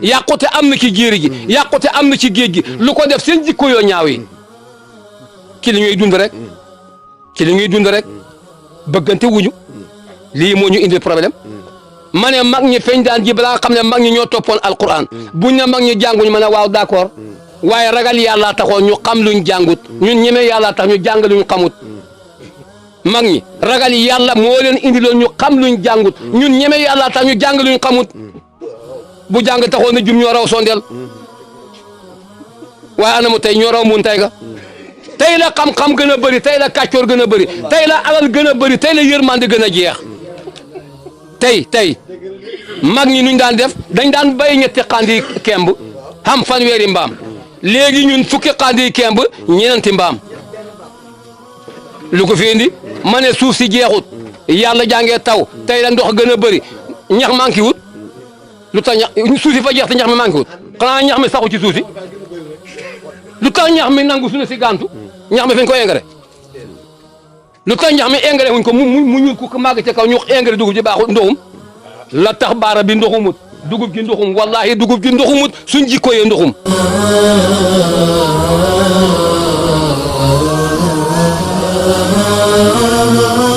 yàqute am na ci jéeri gi yàqute am na ci géej gi lu ko def seen jikko yoo ñaaw yi ci li ñuy dund rek ci li ñuy dund rek bëggante wuñu lii moo ñu indi problème ma ne mag ñi feeñ daan ji balaa nga xam ne mag ñi ñoo toppoon alquran buñ ne mag ñi jànguñu ma ne waaw d'accord waaye ragal yàlla taxoon ñu xam luñ jàngut ñun ñeme yàlla tax ñu jàng luñ xamut mag ñi ragal yàlla moo leen indi loon ñu xam luñ jàngut ñun ñeme yàlla tax ñu jàng luñ xamut bu jàng taxoon na jum ñoo raw sondeel waaye anamu tey ñoo raw mun tey ga tey la xam-xam gën a bëri tey la kàccoor gën a bëri tey la alal gën a bëri tey la yërmande gën a jeex tey mag ñi nuñ daan def dañ daan bay ñetti xandi kemb xam fanweeri mbaam léegi ñun fukki xandi kemb ñeenti mbaam lu ko fi indi ma ne suuf si jeexut yàlla jàngee taw tey la ndox gën a bëri ñax manqué wut lu tax ñax suuf si fa jeex te ñax mi manqué wut xanaa ñax mi saxu ci suuf si lu tax ñax mi nangu suñu si gàntu ñax mi fañ ko engrais lu tax ñax mi engrais wuñ ko mu ñuul ku màgg ca kaw ñu engrais dugub ji baaxul ndoxum la tax baara bi ndoxumut dugub gi ndoxum wallahi dugub gi ndoxumut suñ jikko yee ndoxum ah